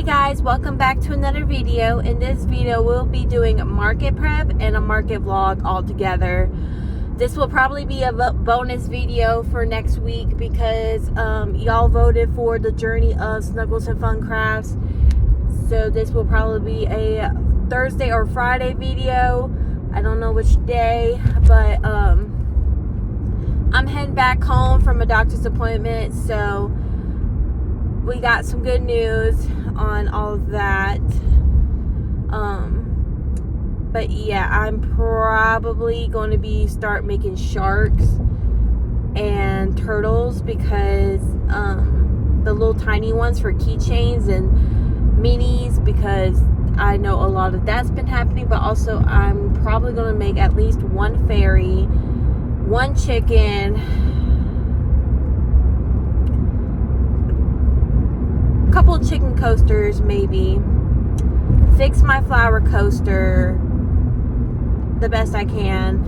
Guys, welcome back to another video. In this video we'll be doing a market prep and a market vlog all together. This will probably be a bonus video for next week because y'all voted for the journey of Snuggles and Fun Crafts. So this will probably be a Thursday or Friday video. I don't know which day, but I'm heading back home from a doctor's appointment, so we got some good news on all of that. But yeah, I'm probably going to start making sharks and turtles because the little tiny ones for keychains and minis, because I know a lot of that's been happening. But also I'm probably going to make at least one fairy, one chicken, couple of chicken coasters, maybe fix my flower coaster the best I can,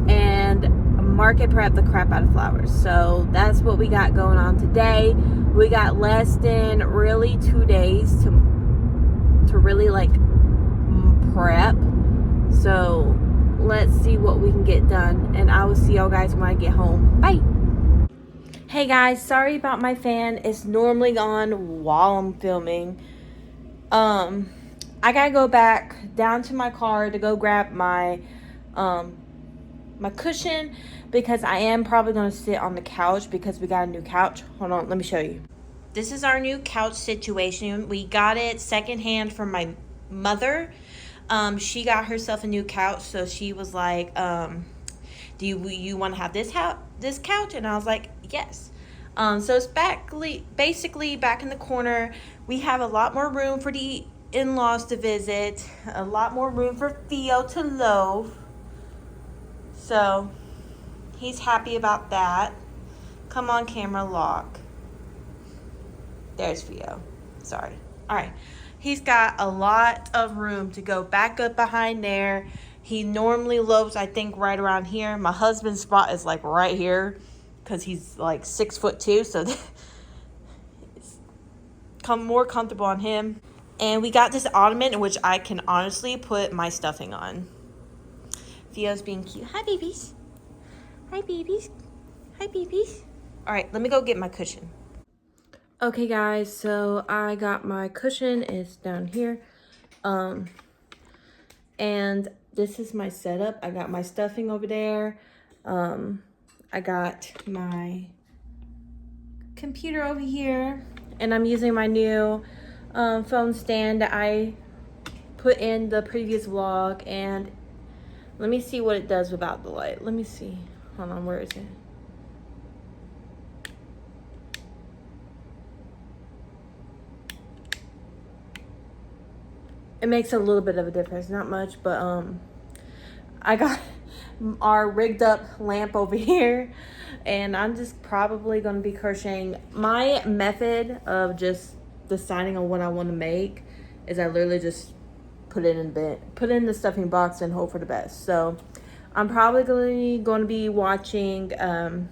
and market prep the crap out of flowers. So that's what we got going on today. We got less than really 2 days to really like prep, so let's see what we can get done, and I will see y'all guys when I get home. Bye. Hey guys, sorry about my fan. It's normally on while I'm filming. I gotta go back down to my car to go grab my my cushion, because I am probably gonna sit on the couch because we got a new couch. Hold on, let me show you. This is our new couch situation. We got it secondhand from my mother. She got herself a new couch, so she was like, do you want to have this couch? And I was like, yes. So it's basically back in the corner. We have a lot more room for the in-laws to visit, a lot more room for Theo to loaf. So he's happy about that. Come on, camera, lock. There's Theo. Sorry. All right. He's got a lot of room to go back up behind there. He normally loafs, I think, right around here. My husband's spot is like right here because he's like 6'2", so it's more comfortable on him. And we got this ottoman in which I can honestly put my stuffing on. Theo's being cute. Hi, babies. Hi, babies. Hi, babies. All right, let me go get my cushion. Okay, guys, so I got my cushion. It's down here. And this is my setup. I got my stuffing over there. I got my computer over here. And I'm using my new phone stand that I put in the previous vlog. And let me see what it does without the light. Let me see. Hold on, where is it? It makes a little bit of a difference, not much, but I got our rigged up lamp over here, and I'm just probably going to be crocheting. My method of just deciding on what I want to make is I literally just put it in the stuffing box and hope for the best. So I'm probably going to be watching a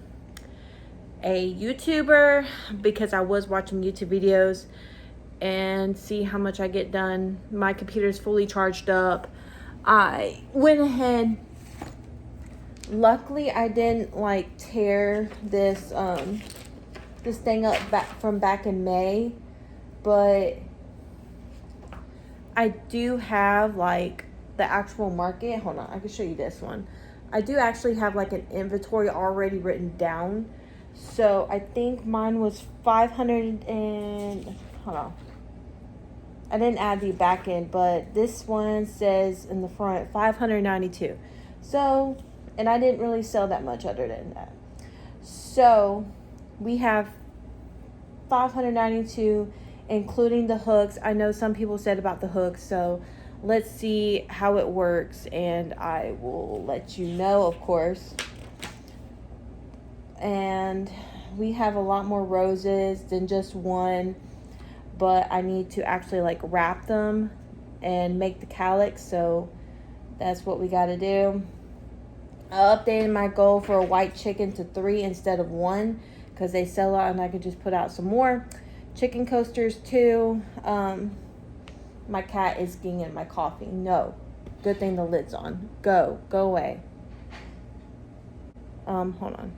YouTuber, because I was watching YouTube videos, and see how much I get done. My computer is fully charged up. I went ahead, luckily I didn't like tear this this thing up from back in May, but I do have like the actual market. Hold on, I can show you this one. I do actually have like an inventory already written down. So I think mine was 500 and hold on, I didn't add the back end, but this one says in the front 592. So, and I didn't really sell that much other than that. So we have 592, including the hooks. I know some people said about the hooks, so let's see how it works, and I will let you know, of course. And we have a lot more roses than just one, but I need to actually like wrap them and make the calyx, so that's what we got to do. I updated my goal for a white chicken to 3 instead of 1, because they sell out and I could just put out some more chicken coasters too. My cat is getting in my coffee. No. Good thing the lid's on. Go away. Hold on.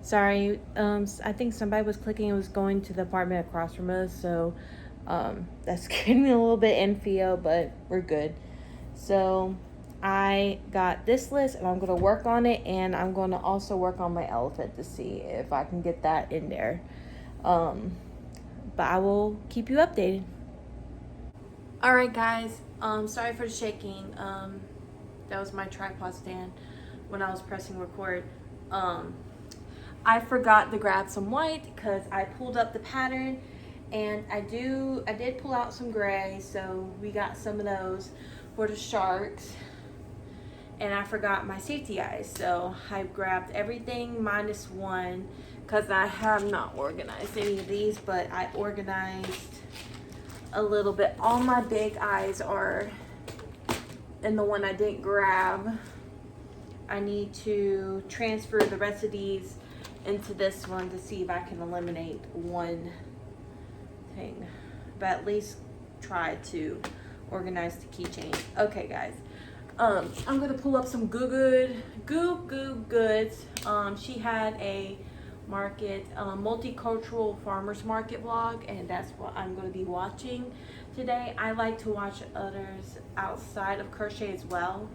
Sorry, I think somebody was clicking and was going to the apartment across from us, so that's getting me a little bit infio, but we're good. So I got this list and I'm going to work on it, and I'm going to also work on my elephant to see if I can get that in there. But I will keep you updated. Alright guys, sorry for the shaking. That was my tripod stand when I was pressing record. I forgot to grab some white because I pulled up the pattern, and I did pull out some gray, so we got some of those for the sharks. And I forgot my safety eyes, so I grabbed everything minus one because I have not organized any of these, but I organized a little bit. All my big eyes are in the one I didn't grab. I need to transfer the rest of these into this one to see if I can eliminate one thing, but at least try to organize the keychain. Okay guys, I'm gonna pull up some Goods. She had a market, multicultural farmers market vlog, and that's what I'm going to be watching today. I like to watch others outside of crochet as well,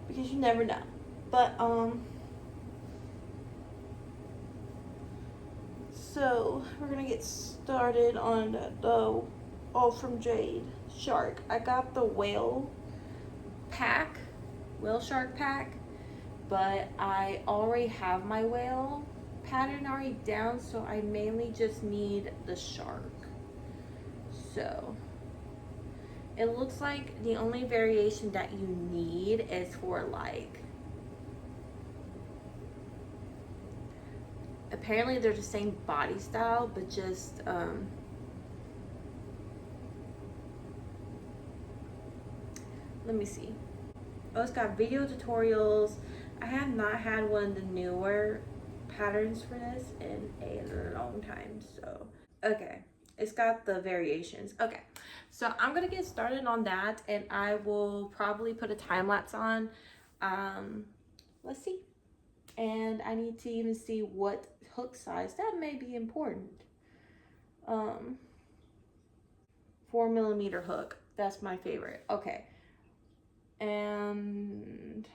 because you never know. But so we're gonna get started on the All from Jade shark. I got the whale shark pack, but I already have my whale pattern already down, so I mainly just need the shark. So it looks like the only variation that you need is for, like, apparently they're the same body style, but just let me see. Oh, it's got video tutorials. I have not had one of the newer patterns for this in a long time, so okay, it's got the variations. Okay, so I'm gonna get started on that, and I will probably put a time lapse on. Let's see. And I need to even see what hook size that may be important. 4mm hook, that's my favorite. Okay, and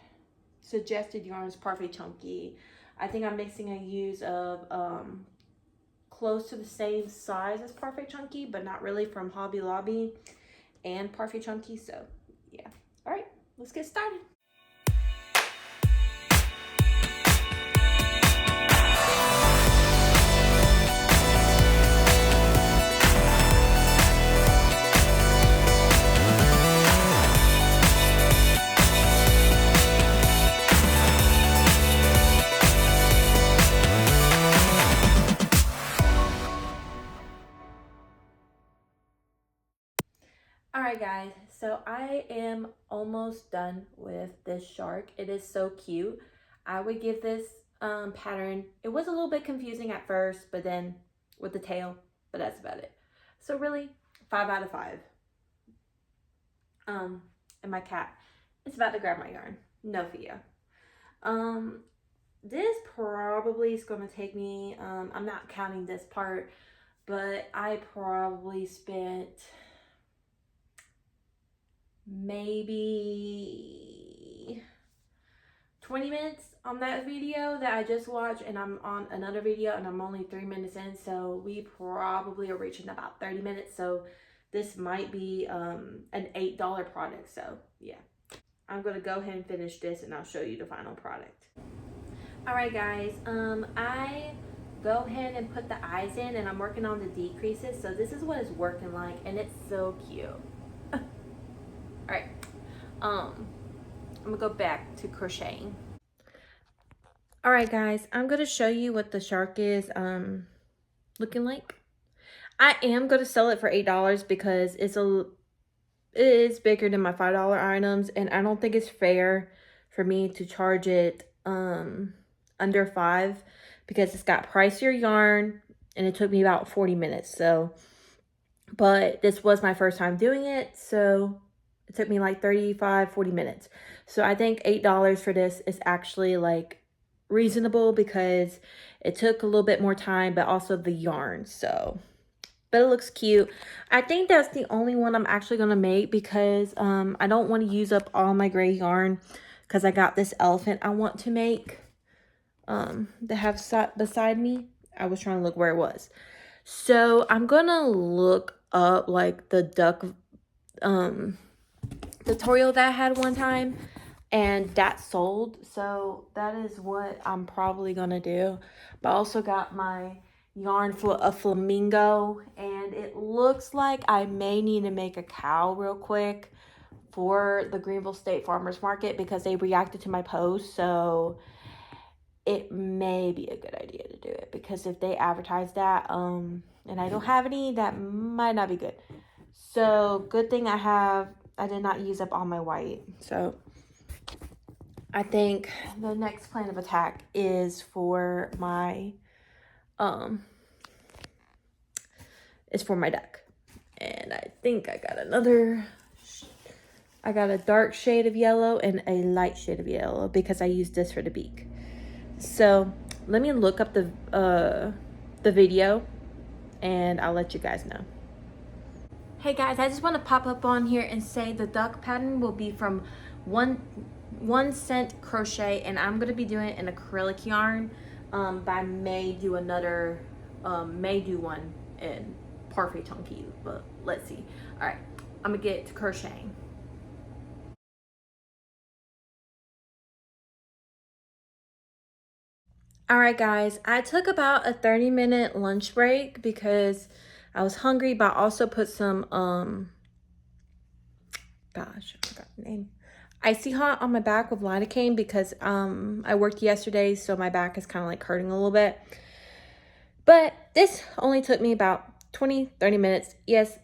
suggested yarn is Parfait Chunky. I think I'm mixing a use of close to the same size as Parfait Chunky, but not really, from Hobby Lobby and Parfait Chunky. So yeah, all right, let's get started. Alright guys, so I am almost done with this shark. It is so cute. I would give this pattern, it was a little bit confusing at first, but then with the tail, but that's about it. So really, 5 out of 5. And my cat is about to grab my yarn. No Fia. This probably is going to take me, I'm not counting this part, but I probably spent maybe 20 minutes on that video that I just watched, and I'm on another video and I'm only 3 minutes in, so we probably are reaching about 30 minutes. So this might be an $8 product. So yeah, I'm gonna go ahead and finish this and I'll show you the final product. All right guys, I go ahead and put the eyes in, and I'm working on the decreases. So this is what it's working like, and it's so cute. All right, I'm gonna go back to crocheting. All right guys, I'm gonna show you what the shark is looking like. I am gonna sell it for $8 because it is bigger than my $5 items, and I don't think it's fair for me to charge it under $5, because it's got pricier yarn and it took me about 40 minutes. So but this was my first time doing it, so it took me like 35-40 minutes. So I think $8 for this is actually like reasonable because it took a little bit more time, but also the yarn. So, but it looks cute. I think that's the only one I'm actually gonna make because I don't want to use up all my gray yarn because I got this elephant I want to make to have beside me. I was trying to look where it was. So I'm gonna look up like the duck tutorial that I had one time, and that sold. So that is what I'm probably gonna do. But I also got my yarn for a flamingo, and it looks like I may need to make a cow real quick for the Greenville State Farmers Market because they reacted to my post. So it may be a good idea to do it because if they advertise that and I don't have any, that might not be good. So good thing I did not use up all my white. So I think the next plan of attack is for my duck, and I think I got a dark shade of yellow and a light shade of yellow because I used this for the beak. So let me look up the video and I'll let you guys know. Hey guys, I just want to pop up on here and say the duck pattern will be from one cent crochet, and I'm going to be doing it in acrylic yarn, but I may do one in Parfait Chunky, but let's see. All right, I'm going to get to crocheting. All right, guys, I took about a 30-minute lunch break because I was hungry, but I also put some, gosh, I forgot the name, Icy Hot on my back with lidocaine because I worked yesterday, so my back is kind of like hurting a little bit. But this only took me about 20-30 minutes. Yes,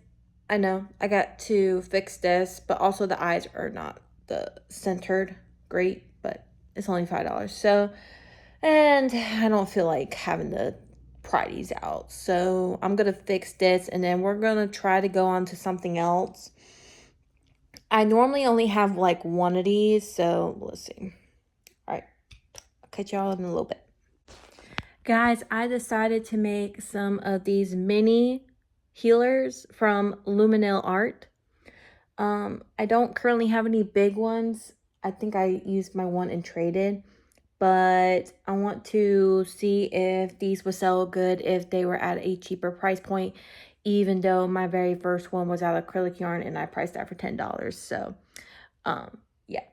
I know I got to fix this, but also the eyes are not the centered great, but it's only $5. So, and I don't feel like having to pry these out. So I'm going to fix this and then we're going to try to go on to something else. I normally only have like one of these, so let's see. All right, I'll catch y'all in a little bit. Guys, I decided to make some of these mini healers from LumilleArt. I don't currently have any big ones. I think I used my one and traded, but I want to see if these would sell good if they were at a cheaper price point, even though my very first one was out of acrylic yarn and I priced that for $10. So, yeah,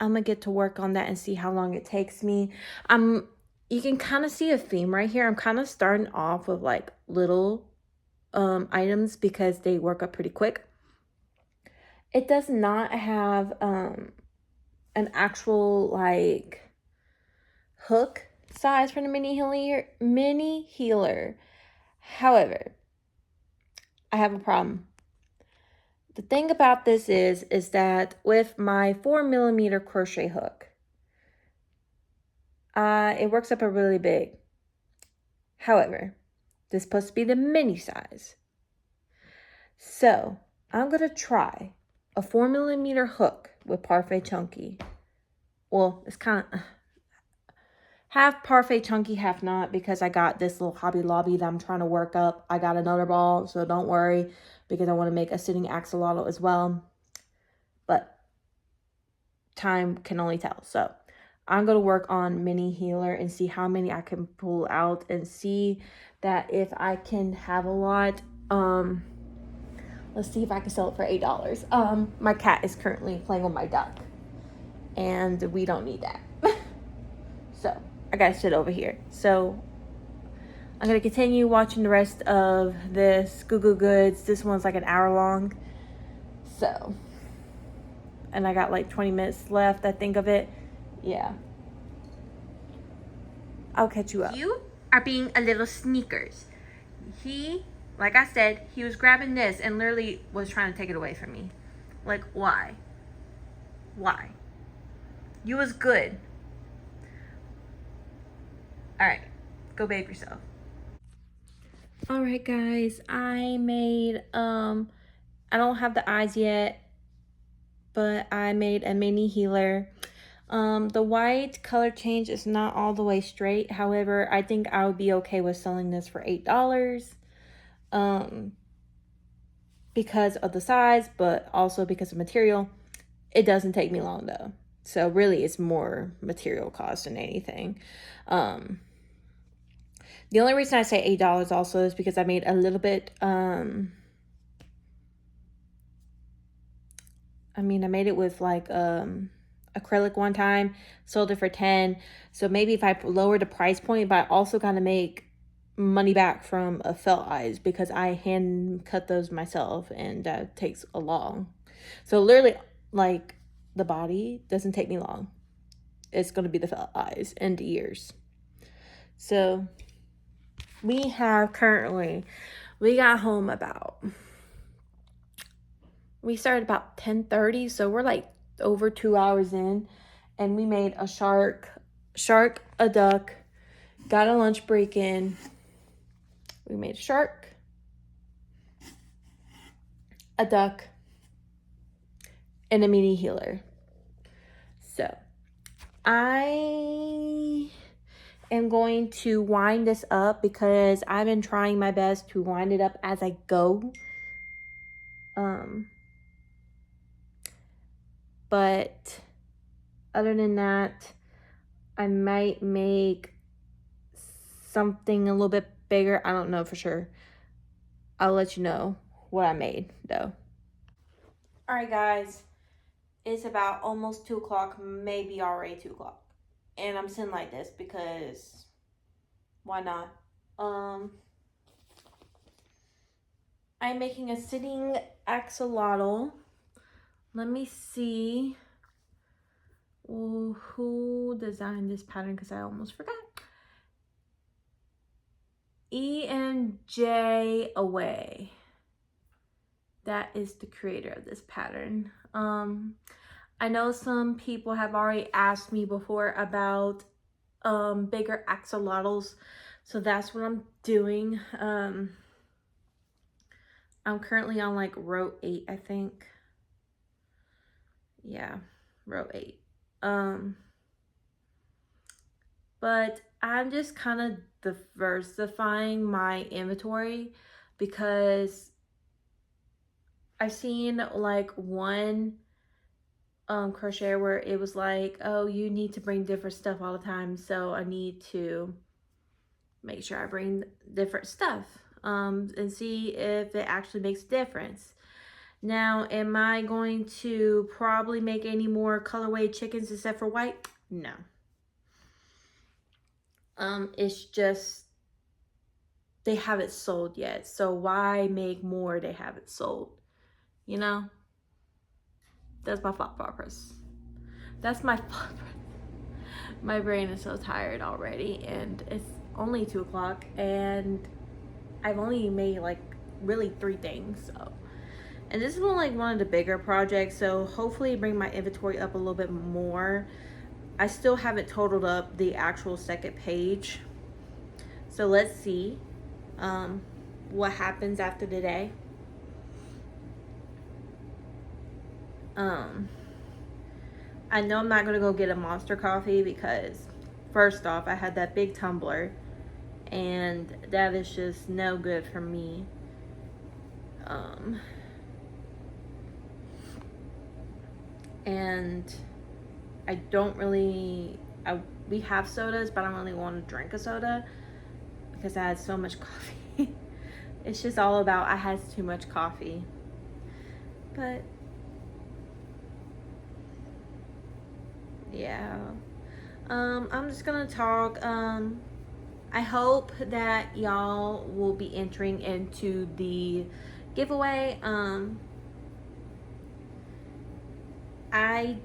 I'm gonna get to work on that and see how long it takes me. You can kind of see a theme right here. I'm kind of starting off with like little items because they work up pretty quick. It does not have an actual like hook size for the mini healer. However, I have a problem. The thing about this is that with my 4mm crochet hook, it works up a really big. However, this is supposed to be the mini size. So I'm going to try a 4mm hook with Parfait Chunky. Well, it's kind of half Parfait Chunky, half not, because I got this little Hobby Lobby that I'm trying to work up. I got another ball, so don't worry, because I want to make a sitting axolotl as well. But time can only tell. So I'm going to work on mini healer and see how many I can pull out and see that if I can have a lot. Let's see if I can sell it for $8. My cat is currently playing with my duck, and we don't need that. So I gotta sit over here. So I'm gonna continue watching the rest of this Goo Goo Goods. This one's like an hour long. So, and I got like 20 minutes left, I think, of it. Yeah. I'll catch you up. You are being a little sneakers. Like I said, he was grabbing this and literally was trying to take it away from me. Like, why? Why? You was good. All right, go bathe yourself. All right, guys, I made, I don't have the eyes yet, but I made a mini healer. The white color change is not all the way straight. However, I think I would be okay with selling this for $8. Because of the size, but also because of material. It doesn't take me long though. So really it's more material cost than anything. The only reason I say $8 also is because I made a little bit, I made it with like acrylic one time, sold it for 10. So maybe if I lower the price point, but I also gotta make money back from felt eyes because I hand cut those myself, and that takes a long. So literally, like, the body doesn't take me long. It's gonna be the felt eyes and the ears. So we got home we started about 10:30, so we're like over 2 hours in, and we made a shark, a duck, got a lunch break in. We made a shark, a duck, and a mini healer. So I am going to wind this up because I've been trying my best to wind it up as I go. But other than that, I might make something a little bit bigger. I don't know for sure. I'll let you know what I made though. All right, guys, it's about almost 2 o'clock, maybe already 2 o'clock. And I'm sitting like this because why not? I'm making a sitting axolotl. Let me see who designed this pattern because I almost forgot. E&J Away. That is the creator of this pattern. I know some people have already asked me before about bigger axolotls, so that's what I'm doing. I'm currently on like row 8, I think. Yeah, row 8. But I'm just kind of diversifying my inventory because I've seen like one crochet where it was like, oh, you need to bring different stuff all the time, so I need to make sure I bring different stuff and see if it actually makes a difference. Now, am I going to probably make any more colorway chickens except for white? No. It's just they haven't sold yet, so why make more? They haven't sold, you know. That's my thought process. That's my thought process. My brain is so tired already, and it's only 2 o'clock, and I've only made like really 3 things. So, and this is like one of the bigger projects, so hopefully bring my inventory up a little bit more. I still haven't totaled up the actual second page, so let's see what happens after today. I know I'm not gonna go get a Monster coffee because first off, I had that big tumbler and that is just no good for me. And I don't really, we have sodas, but I don't really want to drink a soda because I had so much coffee. It's just all about I had too much coffee. But yeah, I'm just gonna talk. I hope that y'all will be entering into the giveaway. I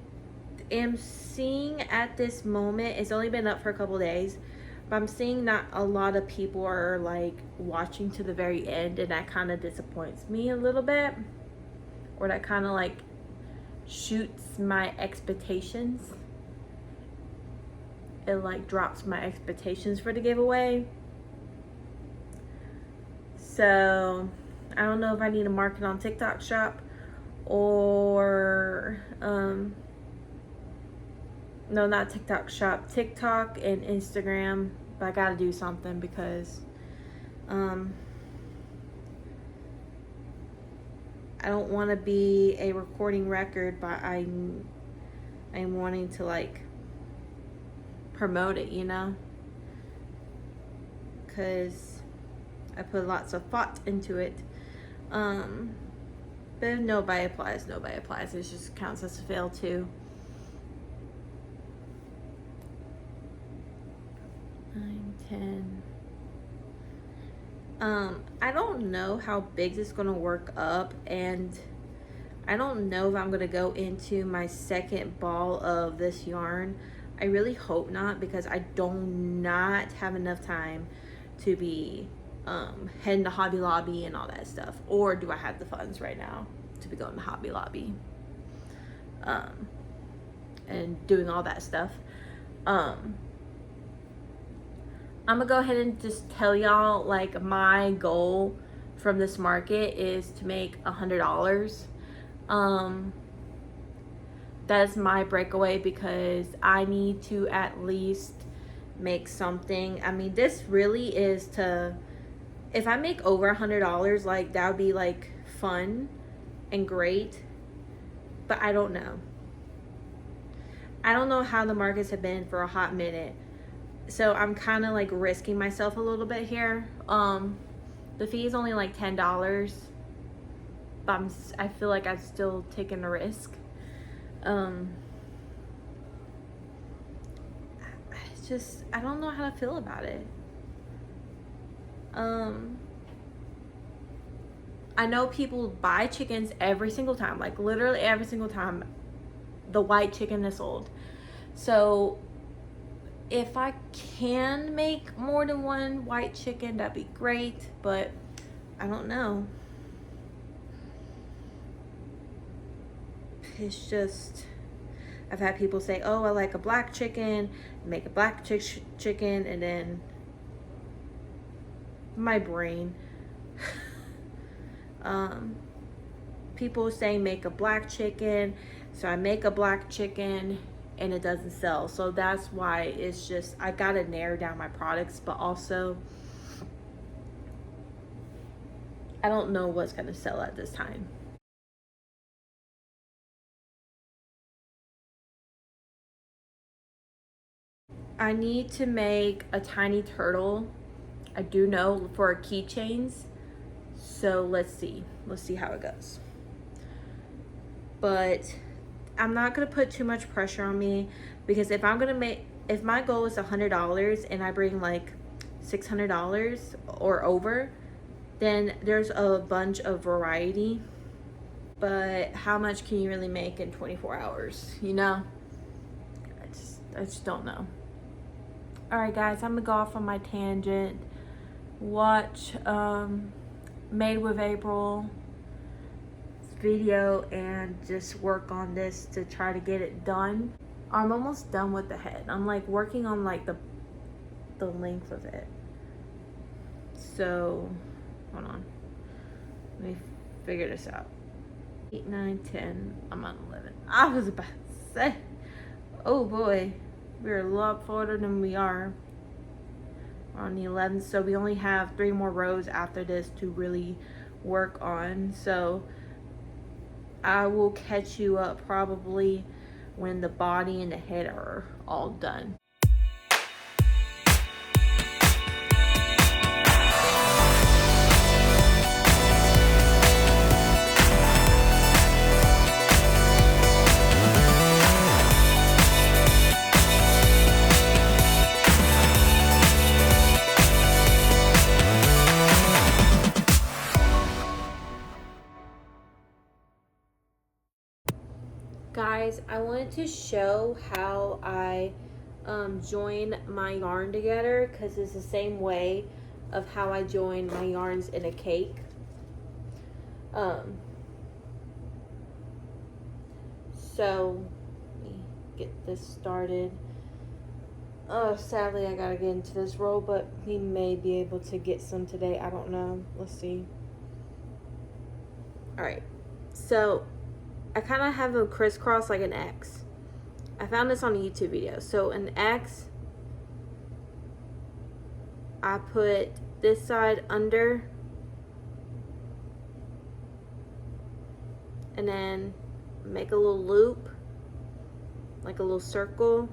am seeing at this moment, it's only been up for a couple days, but I'm seeing not a lot of people are like watching to the very end, and that kind of disappoints me a little bit, or that kind of like shoots my expectations. It like drops my expectations for the giveaway. So I don't know if I need to market on TikTok shop or no, not TikTok shop, TikTok and Instagram. But I gotta do something because I don't want to be a recording record, but I'm wanting to like promote it, you know, because I put lots of thought into it. But if nobody applies, nobody applies. It just counts as a fail too. 9, 10. I don't know how big this is gonna work up, and I don't know if I'm gonna go into my second ball of this yarn. I really hope not, because I do not have enough time to be heading to Hobby Lobby and all that stuff. Or do I have the funds right now to be going to Hobby Lobby and doing all that stuff? I'm gonna go ahead and just tell y'all, like, my goal from this market is to make $100. That's my breakaway, because I need to at least make something. I mean, this really is to, if I make over $100, like, that would be like fun and great, but I don't know. I don't know how the markets have been for a hot minute. So I'm kind of like risking myself a little bit here. The fee is only like $10, but I feel like I'm still taking a risk. I don't know how to feel about it. I know people buy chickens every single time, like literally every single time the white chicken is sold. So if I can make more than one white chicken, that'd be great, but I don't know. It's just, I've had people say, oh, I like a black chicken, make a black chicken, and then my brain. People say make a black chicken, so I make a black chicken and it doesn't sell. So that's why it's just, I gotta narrow down my products, but also I don't know what's gonna sell at this time. I need to make a tiny turtle, I do know, for keychains. So let's see how it goes. But I'm not gonna put too much pressure on me, because if my goal is $100 and I bring like $600 or over, then there's a bunch of variety. But how much can you really make in 24 hours, you know? I just don't know. All right, guys, I'm gonna go off on my tangent. Watch Made with April video and just work on this to try to get it done. I'm almost done with the head. I'm like working on like the length of it. So hold on, let me figure this out. 8, 9, 10, I'm on 11. I was about to say, oh boy, we're a lot farther than we are. We're on the 11th, so we only have 3 more rows after this to really work on. So I will catch you up probably when the body and the head are all done. Guys, I wanted to show how I join my yarn together, because it's the same way of how I join my yarns in a cake. So let me get this started. Sadly, I gotta get into this roll, but we may be able to get some today. I don't know. Let's see. Alright. So, I kind of have them crisscross like an X. I found this on a YouTube video. So, an X, I put this side under, and then make a little loop, like a little circle,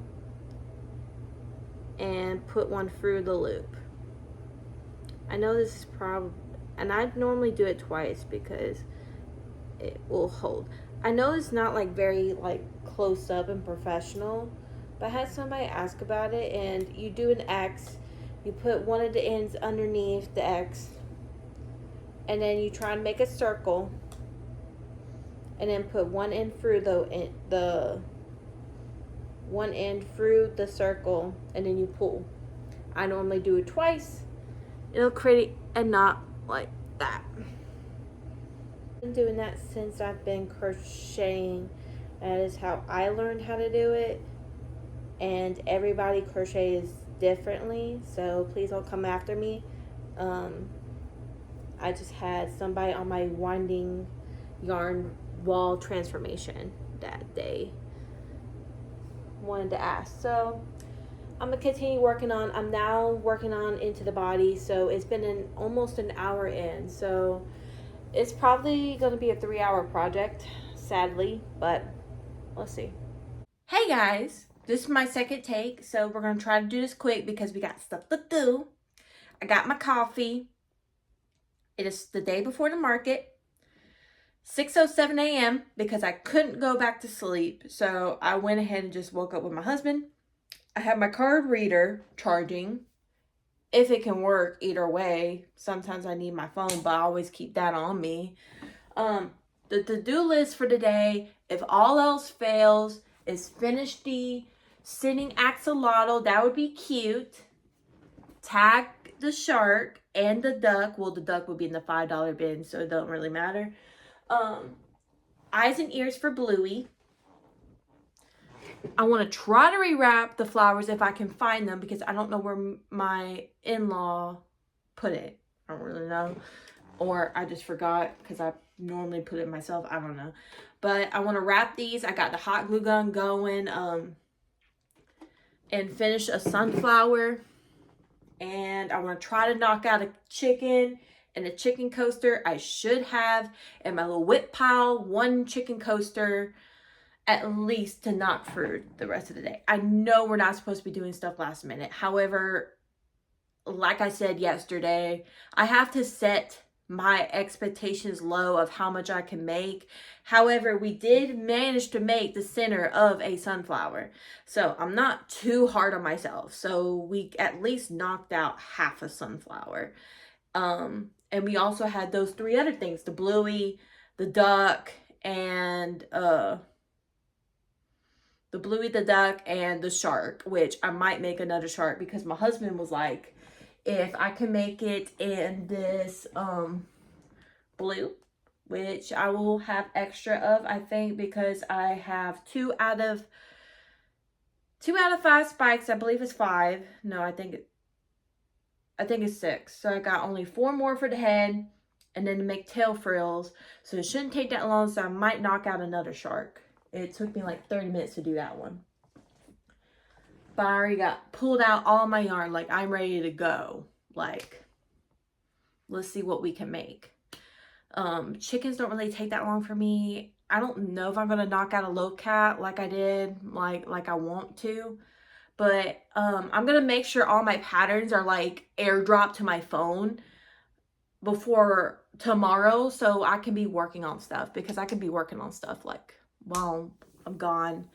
and put one through the loop. I know this is probably, and I normally do it twice because it will hold. I know it's not like very like close up and professional, but I had somebody ask about it, and you do an X, you put one of the ends underneath the X, and then you try and make a circle, and then put one end through the one end through the circle, and then you pull. I normally do it twice. It'll create a knot like that. I've been doing that since I've been crocheting. That is how I learned how to do it, and everybody crochets differently, so please don't come after me. I just had somebody on my winding yarn wall transformation that day wanted to ask. So I'm gonna continue working on, I'm now working on into the body. So it's been almost an hour in, so it's probably gonna be a 3-hour project, sadly, but let's see. Hey guys, this is my second take, so we're gonna try to do this quick because we got stuff to do. I got my coffee. It is the day before the market. 6:07 a.m. because I couldn't go back to sleep. So I went ahead and just woke up with my husband. I have my card reader charging. If it can work either way. Sometimes I need my phone, but I always keep that on me. The to-do list for today, if all else fails, is finish the sitting axolotl. That would be cute. Tag the shark and the duck. Well, the duck would be in the $5 bin, so it don't really matter. Eyes and ears for Bluey. I want to try to rewrap the flowers if I can find them, because I don't know where my in-law put it. I don't really know. Or I just forgot because I normally put it myself. I don't know. But I want to wrap these. I got the hot glue gun going. And finish a sunflower. And I want to try to knock out a chicken and a chicken coaster. I should have in my little whip pile 1 chicken coaster at least to knock through the rest of the day. I know we're not supposed to be doing stuff last minute. However, like I said yesterday, I have to set my expectations low of how much I can make. However, we did manage to make the center of a sunflower. So I'm not too hard on myself. So we at least knocked out half a sunflower. And we also had those 3 other things, the Bluey, the duck, and the Bluey, the duck, and the shark, which I might make another shark because my husband was like, if I can make it in this blue, which I will have extra of, I think, because I have 2 out of 5 spikes. I believe it's 5. No, I think it's 6. So I got only 4 more for the head, and then to make tail frills. So it shouldn't take that long, so I might knock out another shark. It took me like 30 minutes to do that one. But I already pulled out all my yarn. Like, I'm ready to go. Like, let's see what we can make. Chickens don't really take that long for me. I don't know if I'm going to knock out a low cat like I did, like I want to. But I'm going to make sure all my patterns are like airdropped to my phone before tomorrow, so I can be working on stuff, because I can be working on stuff like while I'm gone,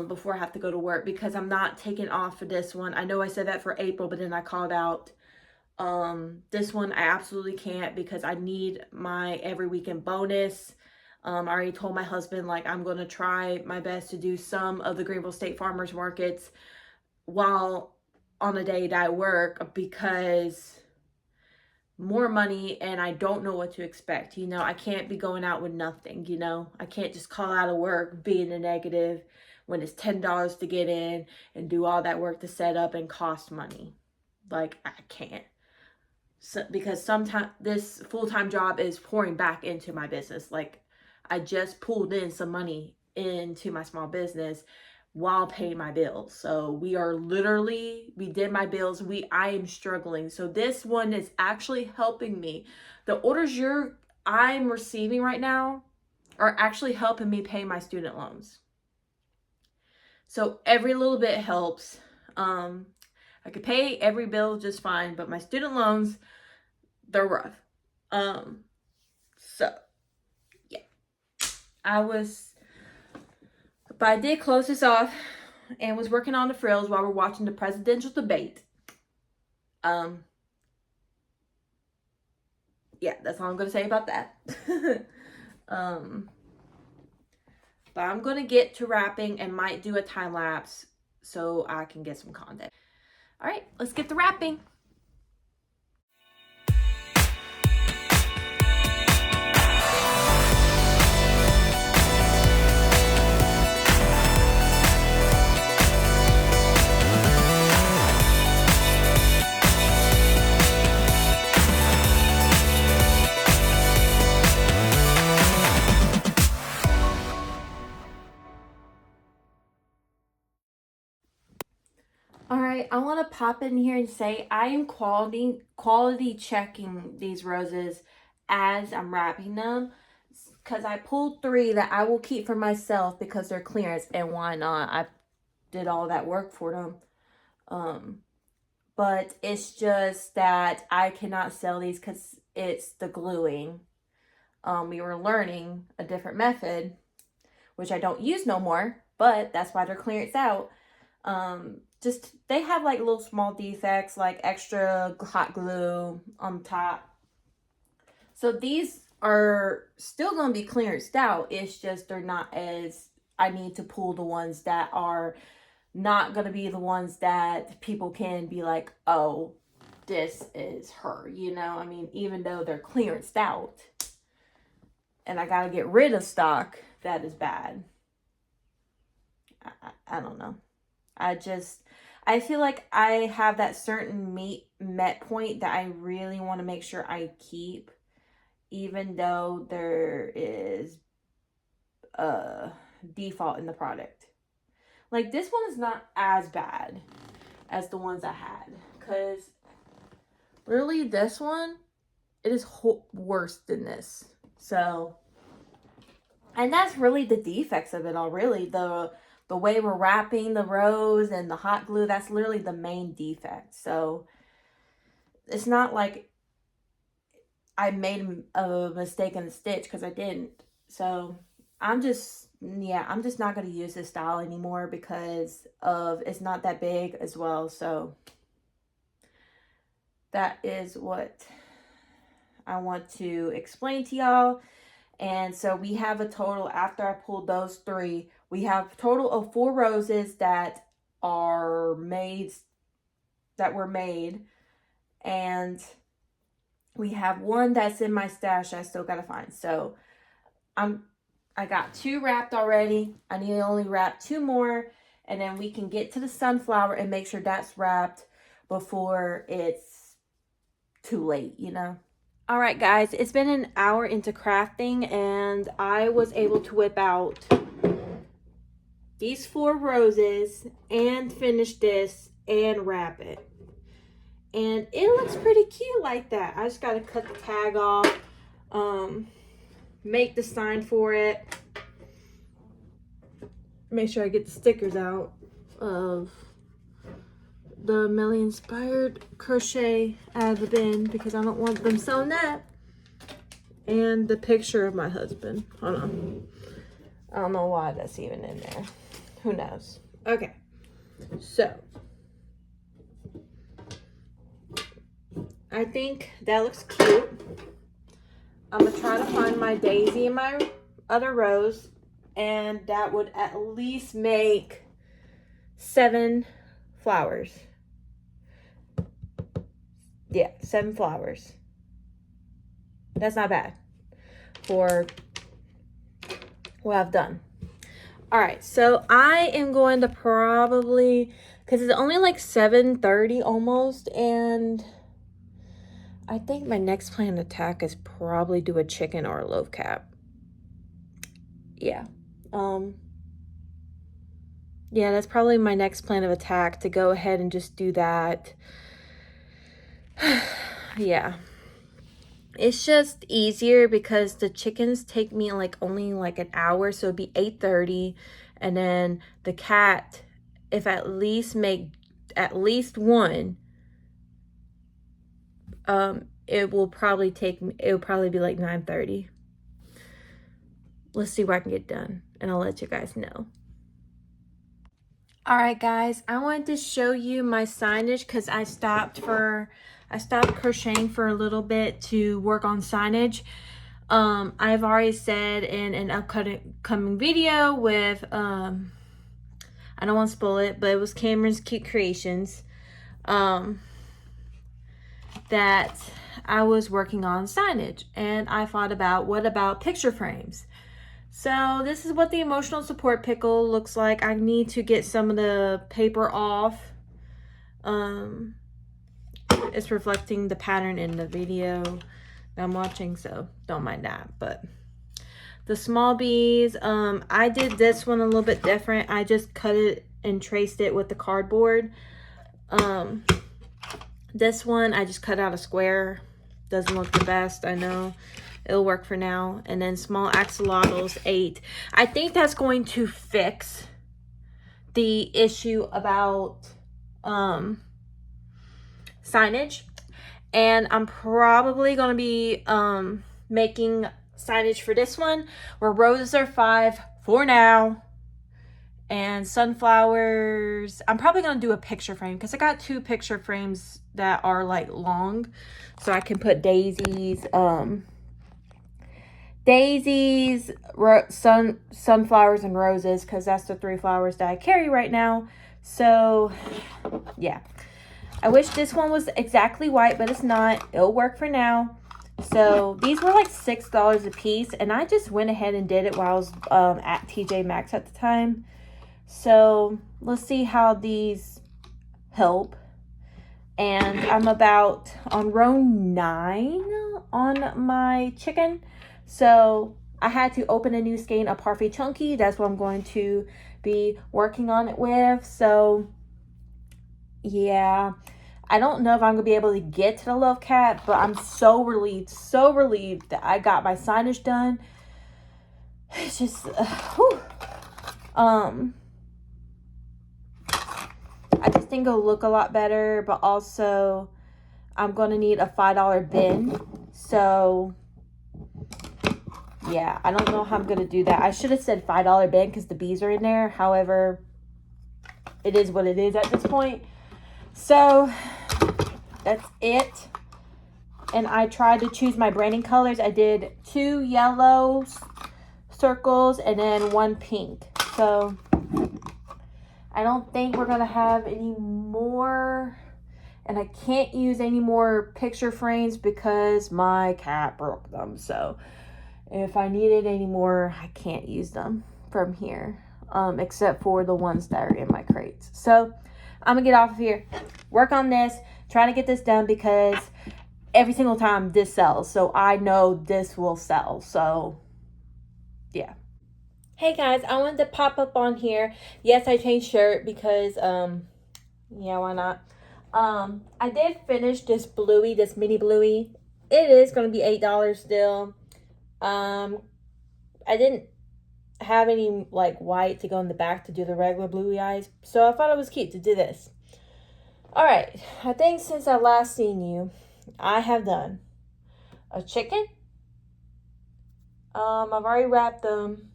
before I have to go to work, because I'm not taking off for this one. I know I said that for April, but then I called out. This one I absolutely can't, because I need my every weekend bonus. I already told my husband, like, I'm going to try my best to do some of the Greenville State Farmers Markets while on a day that I work, because more money, and I don't know what to expect. You know, I can't be going out with nothing, you know. I can't just call out of work, be in the negative, when it's $10 to get in and do all that work to set up and cost money. Like, I can't. So, because sometimes this full-time job is pouring back into my business. Like, I just pulled in some money into my small business while paying my bills. So we did my bills. I am struggling. So this one is actually helping me. The orders I'm receiving right now are actually helping me pay my student loans. So every little bit helps. I could pay every bill just fine, but my student loans, they're rough. So yeah, but I did close this off and was working on the frills while we're watching the presidential debate. Yeah, that's all I'm going to say about that. But I'm going to get to wrapping and might do a time lapse so I can get some content. All right, let's get to wrapping. All right, I want to pop in here and say I am quality checking these roses as I'm wrapping them, because I pulled 3 that I will keep for myself because they're clearance, and why not? I did all that work for them. But it's just that I cannot sell these because it's the gluing. We were learning a different method, which I don't use no more, but that's why they're clearance out. Just they have like little small defects, like extra hot glue on top. So these are still going to be clearanced out. It's just they're not as, I need to pull the ones that are not going to be the ones that people can be like, oh, this is her, you know? I mean, even though they're clearanced out and I got to get rid of stock, that is bad. I don't know. I feel like I have that certain met point that I really want to make sure I keep, even though there is a default in the product. Like, this one is not as bad as the ones I had, because really this one, it is worse than this. So, and that's really the defects of it all, really. The way we're wrapping the rose and the hot glue, that's literally the main defect. So it's not like I made a mistake in the stitch, because I didn't. So I'm just not going to use this style anymore because it's not that big as well. So that is what I want to explain to y'all. And so we have a total, after I pulled those 3, we have a total of 4 roses that were made. And we have 1 that's in my stash I still got to find. So I got 2 wrapped already. I need to only wrap 2 more. And then we can get to the sunflower and make sure that's wrapped before it's too late, you know? All right, guys, it's been an hour into crafting, and I was able to whip out these 4 roses and finish this and wrap it. And it looks pretty cute like that. I just got to cut the tag off, make the sign for it, make sure I get the stickers out of the Millie Inspired Crochet out of the bin because I don't want them selling that. And the picture of my husband. Hold on. I don't know why that's even in there. Who knows? Okay. So I think that looks cute. I'm going to try to find my daisy in my other rose. And that would at least make 7 flowers. Yeah, 7 flowers. That's not bad for what I've done. All right, so I am going to probably, because it's only like 7:30 almost, and I think my next plan of attack is probably do a chicken or a loaf cap. Yeah. Yeah, that's probably my next plan of attack, to go ahead and just do that. Yeah. It's just easier because the chickens take me like only like an hour, so it'd be 8:30, and then the cat, if at least make at least one, it will probably be like 9:30. Let's see what I can get done, and I'll let you guys know. All right, guys, I wanted to show you my signage because I stopped crocheting for a little bit to work on signage. I've already said in an upcoming video with, I don't want to spoil it, but it was Cameron's Cute Creations, that I was working on signage, and I thought about, what about picture frames? So this is what the emotional support pickle looks like. I need to get some of the paper off. It's reflecting the pattern in the video that I'm watching, so don't mind that. But the small bees, I did this one a little bit different. I just cut it and traced it with the cardboard. This one, I just cut out a square. Doesn't look the best, I know. It'll work for now. And then small axolotls, 8. I think that's going to fix the issue about signage. And I'm probably going to be making signage for this one, where roses are 5 for now. And sunflowers, I'm probably going to do a picture frame because I got 2 picture frames that are like long. So I can put daisies, sunflowers, and roses, because that's the 3 flowers that I carry right now. So yeah, I wish this one was exactly white, but it's not. It'll work for now. So these were like $6 a piece, and I just went ahead and did it while I was at TJ Maxx at the time. So let's see how these help. And I'm about on row 9 on my chicken. So I had to open a new skein of Parfait Chunky. That's what I'm going to be working on it with. So yeah, I don't know if I'm going to be able to get to the love cat, but I'm so relieved that I got my signage done. It's just, I just think it'll look a lot better, but also I'm going to need a $5 bin. So yeah, I don't know how I'm going to do that. I should have said $5 bin because the bees are in there. However, it is what it is at this point. So that's it. And I tried to choose my branding colors. I did 2 yellow circles and then 1 pink. So I don't think we're going to have any more. And I can't use any more picture frames because my cat broke them. So if I needed any more, I can't use them from here. Except for the ones that are in my crates. So I'm going to get off of here. Work on this. Try to get this done because every single time this sells. So I know this will sell. So yeah. Hey guys, I wanted to pop up on here. Yes, I changed shirt because, yeah, why not? I did finish this Bluey, this mini Bluey. It is going to be $8 still. I didn't have any like white to go in the back to do the regular Bluey eyes. So I thought it was cute to do this. Alright, I think since I last seen you, I have done a chicken. I've already wrapped them.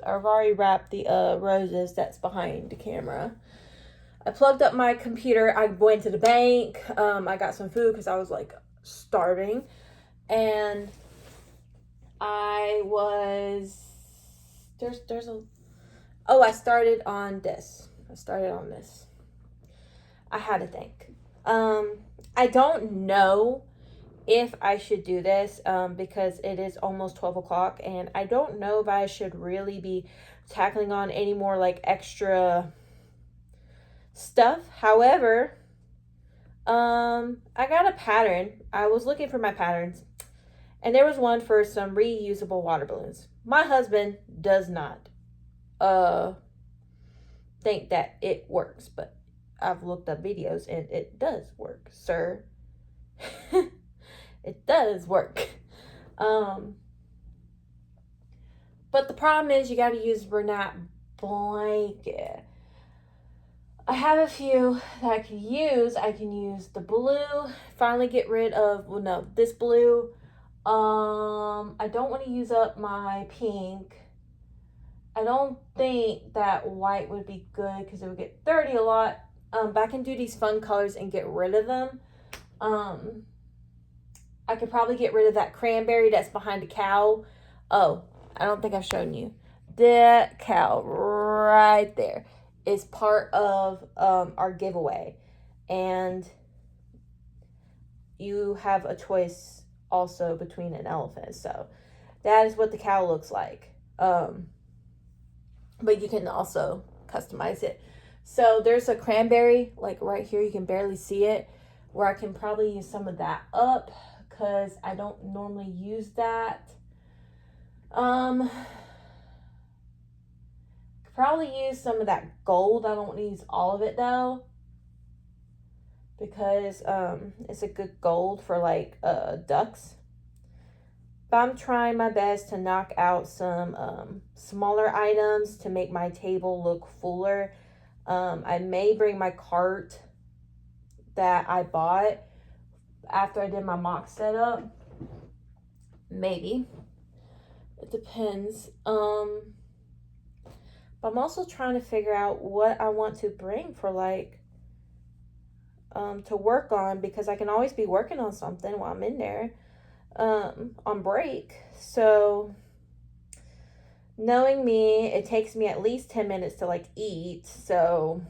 I've already wrapped the roses that's behind the camera. I plugged up my computer. I went to the bank. I got some food because I was like starving. And I was, I started on this. I had to think. I don't know if I should do this, because it is almost 12 o'clock and I don't know if I should really be tackling on any more like extra stuff. However, I got a pattern. I was looking for my patterns and there was one for some reusable water balloons. My husband does not think that it works, but I've looked up videos and it does work, sir. It does work. But the problem is you got to use Bernat blanket. I have a few that I can use. I can use the blue. Finally get rid of, well, no, this blue. I don't want to use up my pink. I don't think that white would be good because it would get dirty a lot. But I can do these fun colors and get rid of them. I could probably get rid of that cranberry that's behind the cow. Oh, I don't think I've shown you. That cow right there is part of our giveaway. And you have a choice also between an elephant. So that is what the cow looks like. But you can also customize it. So there's a cranberry, like right here, you can barely see it, where I can probably use some of that up because I don't normally use that. Probably use some of that gold. I don't want to use all of it though, because it's a good gold for like ducks. But I'm trying my best to knock out some smaller items to make my table look fuller. I may bring my cart that I bought after I did my mock setup. Maybe. It depends. But I'm also trying to figure out what I want to bring for like to work on, because I can always be working on something while I'm in there on break. So knowing me, it takes me at least 10 minutes to like eat. So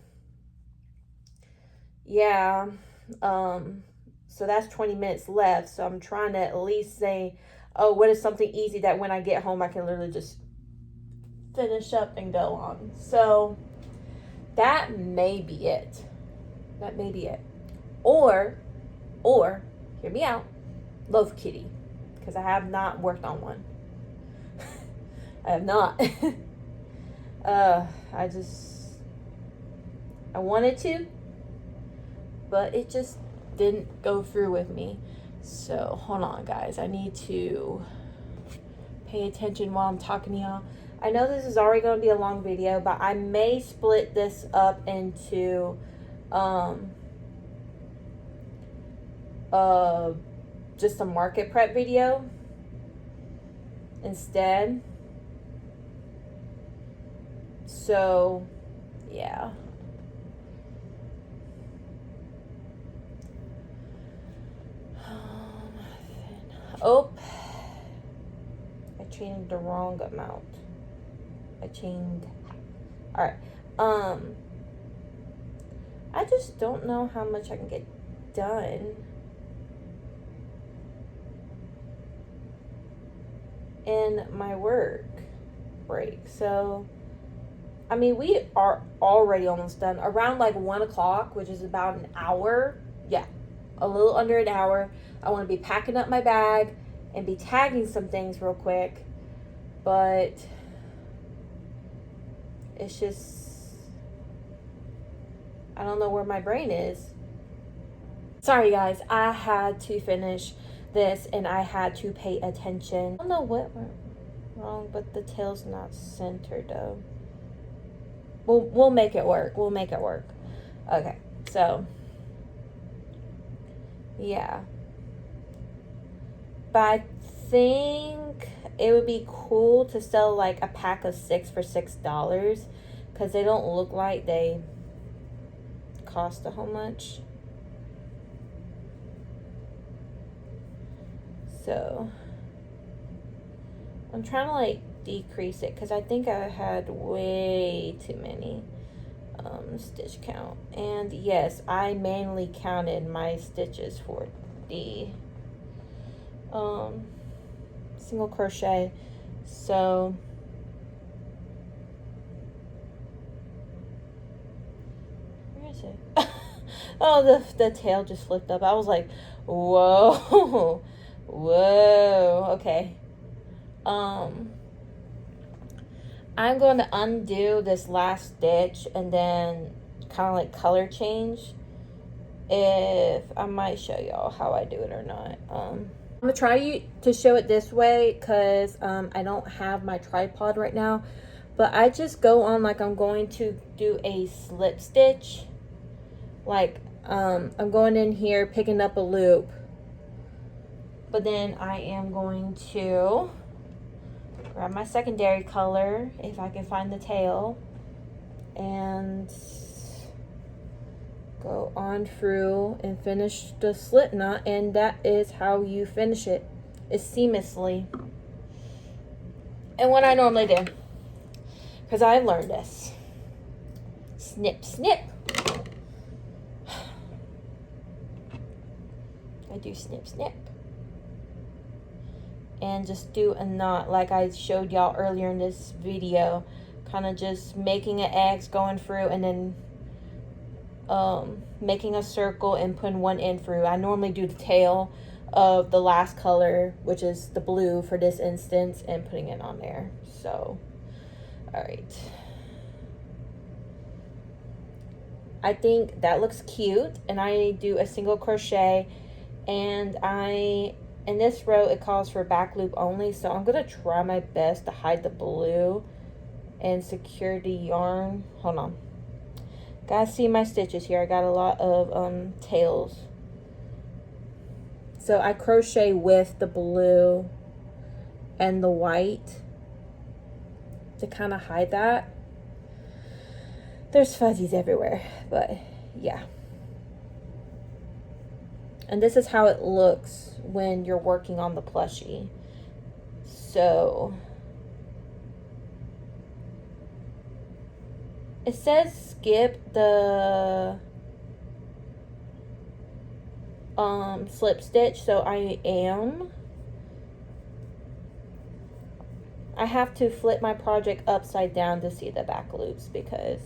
yeah, so that's 20 minutes left. So I'm trying to at least say, oh, what is something easy that when I get home I can literally just finish up and go on. So that may be it. That may be it. Or hear me out, Loaf Kitty, because I have not worked on one. I have not. I wanted to, but it just didn't go through with me. So hold on, guys. I need to pay attention while I'm talking to y'all. I know this is already going to be a long video, but I may split this up into just a market prep video instead. So yeah. Oh, I changed the wrong amount. All right. I just don't know how much I can get done in my work break. So, I mean, we are already almost done. Around like 1 o'clock, which is about an hour. Yeah, a little under an hour. I want to be packing up my bag and be tagging some things real quick. But it's just, I don't know where my brain is. Sorry guys, I had to finish this and I had to pay attention. I don't know what went wrong, but the tail's not centered though. We'll make it work. We'll make it work. Okay, so yeah. But I think it would be cool to sell like a pack of 6 for $6, because they don't look like they cost a whole much. So I'm trying to like decrease it, because I think I had way too many stitch count. And yes, I manually counted my stitches for the single crochet. So where is it? Oh, the tail just flipped up. I was like, whoa. Whoa. Okay. I'm going to undo this last stitch and then kind of like color change. If I might show y'all how I do it or not. I'm gonna try to show it this way because I don't have my tripod right now, but I just go on like I'm going to do a slip stitch. Like I'm going in here picking up a loop, but then I am going to grab my secondary color if I can find the tail and go on through and finish the slip knot, and that is how you finish it. It's seamlessly. And what I normally do, because I learned this, snip, snip. I do snip, snip. And just do a knot like I showed y'all earlier in this video. Kind of just making an X, going through, and then making a circle and putting one end through. I normally do the tail of the last color, which is the blue for this instance, and putting it on there. So, alright. I think that looks cute, and I do a single crochet, and in this row it calls for back loop only, so I'm gonna try my best to hide the blue and secure the yarn. Hold on, guys, see my stitches here. I got a lot of tails, so I crochet with the blue and the white to kind of hide that. There's fuzzies everywhere, but yeah. And this is how it looks when you're working on the plushie. So it says skip the slip stitch, so I have to flip my project upside down to see the back loops because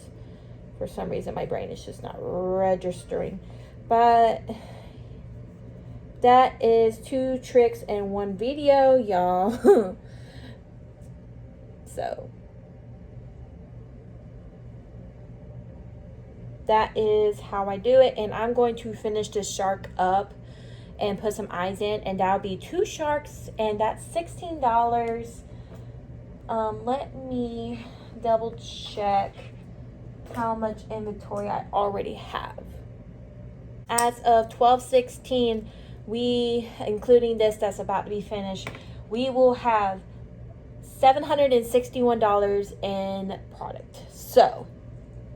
for some reason my brain is just not registering. But that is 2 tricks in 1 video, y'all. So that is how I do it, and I'm going to finish this shark up and put some eyes in, and that'll be 2 sharks, and that's $16. Let me double check how much inventory I already have. As of 12/16, we, including this that's about to be finished, we will have $761 in product. So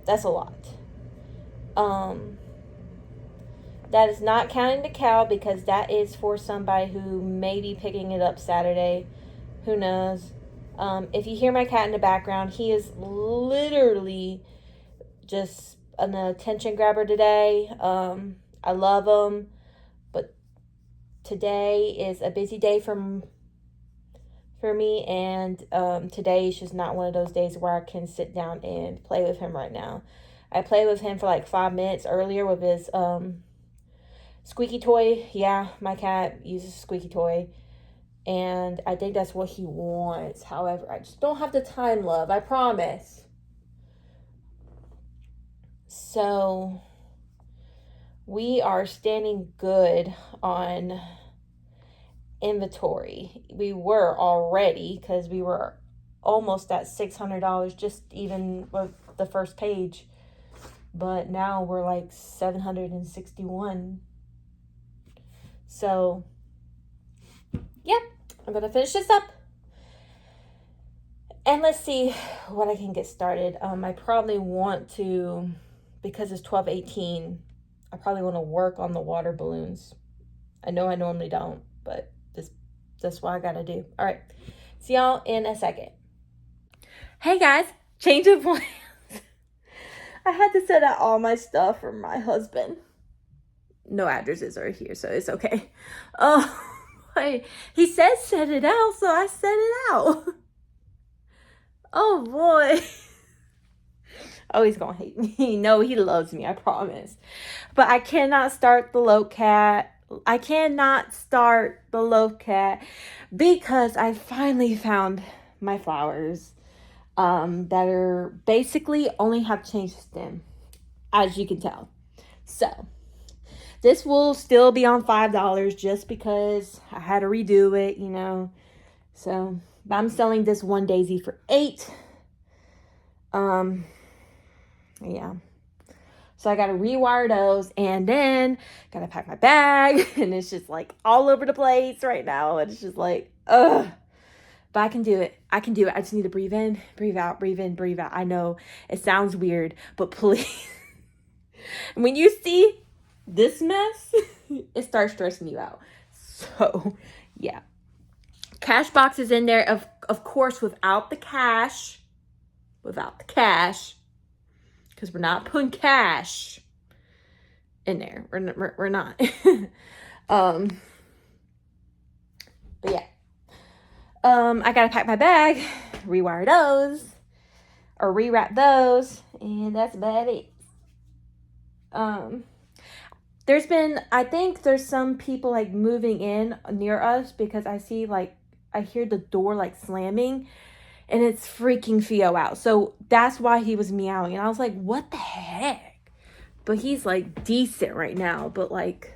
that's a lot. That is not counting the cow because that is for somebody who may be picking it up Saturday. Who knows? If you hear my cat in the background, he is literally just an attention grabber today. I love him, but today is a busy day for me, and today is just not one of those days where I can sit down and play with him right now. I played with him for like 5 minutes earlier with his squeaky toy. Yeah, my cat uses a squeaky toy, and I think that's what he wants. However, I just don't have the time, love. I promise. So we are standing good on inventory. We were already, because we were almost at $600 just even with the first page, but now we're like 761. So yep, I'm gonna finish this up and let's see what I can get started. I probably want to, because it's 12/18, I probably want to work on the water balloons. I know I normally don't, but that's what I gotta do. All right, see y'all in a second. Hey guys, change of plans. I had to set out all my stuff for my husband. No addresses are here, so it's okay. boy. He said set it out, so I set it out. Oh boy. Oh, he's gonna hate me. No, he loves me, I promise. But I cannot start the low cat. I cannot start the low cat because I finally found my flowers that are basically only have changed stem, as you can tell. So this will still be on $5 just because I had to redo it, you know. So I'm selling this one daisy for $8. Yeah. So I got to rewire those and then got to pack my bag and it's just like all over the place right now. And it's just like, ugh. But I can do it. I can do it. I just need to breathe in, breathe out, breathe in, breathe out. I know it sounds weird, but please. When you see this mess, it starts stressing you out. So, yeah. Cash box is in there, of course, without the cash. Without the cash. Because we're not putting cash in there. We're not. But yeah. I gotta pack my bag, rewire those, or rewrap those, and that's about it. There's been, I think there's some people like moving in near us because I see like, I hear the door like slamming and it's freaking Theo out. So that's why he was meowing. And I was like, what the heck? But he's like decent right now, but like,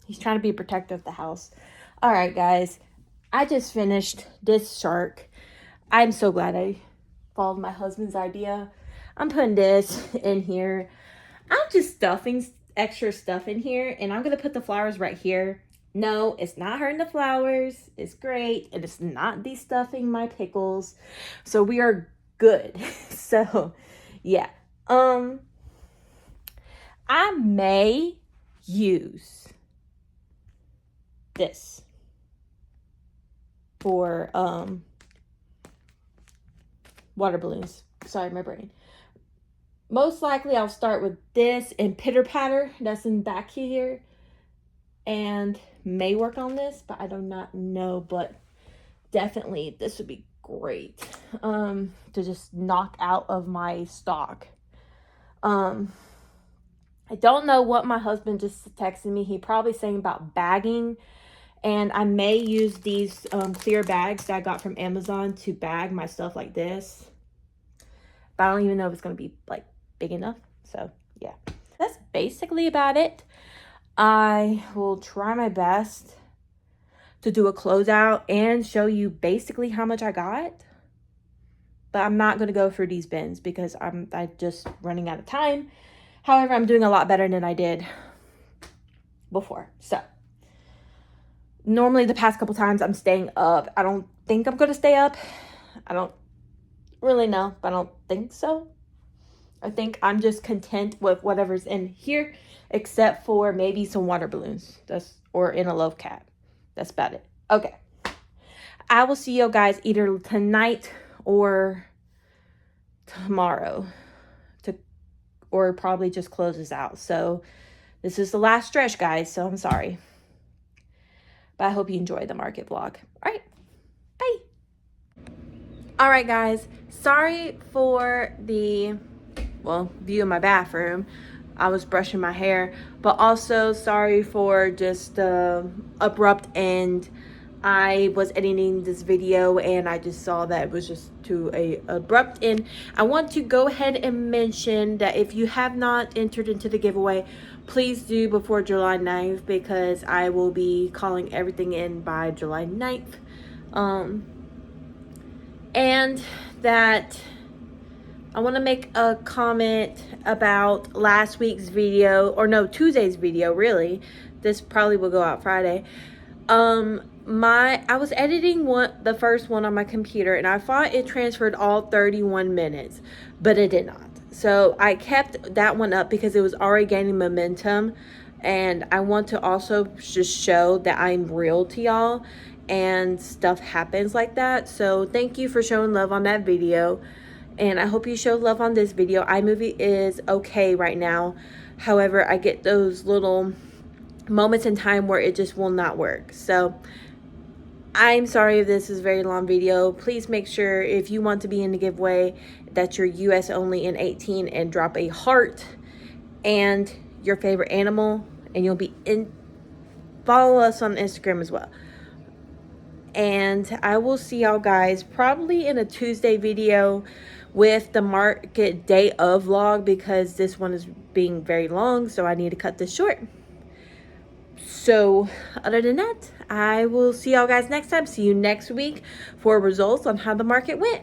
he's trying to be protective of the house. All right, guys, I just finished this shark. I'm so glad I followed my husband's idea. I'm putting this in here. I'm just stuffing extra stuff in here, and I'm going to put the flowers right here. No, it's not hurting the flowers. It's great, and it's not de-stuffing my pickles. So we are good. So, yeah. I may use this for water balloons. Sorry, my brain. Most likely I'll start with this and pitter patter that's in back here and may work on this, but I do not know. But definitely this would be great to just knock out of my stock. I don't know what my husband just texted me. He probably saying about bagging. And I may use these clear bags that I got from Amazon to bag my stuff like this. But I don't even know if it's going to be like big enough. So yeah, that's basically about it. I will try my best to do a closeout and show you basically how much I got. But I'm not going to go through these bins because I'm just running out of time. However, I'm doing a lot better than I did before. So normally the past couple times I'm staying up. I don't think I'm going to stay up. I don't really know, but I don't think so. I think I'm just content with whatever's in here, except for maybe some water balloons. Or in a love cat. That's about it. Okay. I will see you guys either tonight or tomorrow. Or probably just close this out. So this is the last stretch, guys. So I'm sorry. But I hope you enjoyed the market vlog. All right. Bye. All right, guys. Sorry for the, view of my bathroom. I was brushing my hair. But also sorry for just the abrupt end. I was editing this video and I just saw that it was just to a abrupt end. I want to go ahead and mention that if you have not entered into the giveaway, please do before July 9th because I will be calling everything in by July 9th. And that I want to make a comment about last week's video, or no, Tuesday's video, really. This probably will go out Friday. I was editing the first one on my computer and I thought it transferred all 31 minutes, but it did not. So I kept that one up because it was already gaining momentum, and I want to also just show that I'm real to y'all and stuff happens like that. So thank you for showing love on that video, and I hope you show love on this video. iMovie is okay right now. However, I get those little moments in time where it just will not work. So I'm sorry if this is a very long video. Please make sure if you want to be in the giveaway that you're US only and 18, and drop a heart and your favorite animal, and you'll be in. Follow us on Instagram as well. And I will see y'all guys probably in a Tuesday video with the market day of vlog, because this one is being very long, so I need to cut this short. So other than that, I will see y'all guys next time. See you next week for results on how the market went.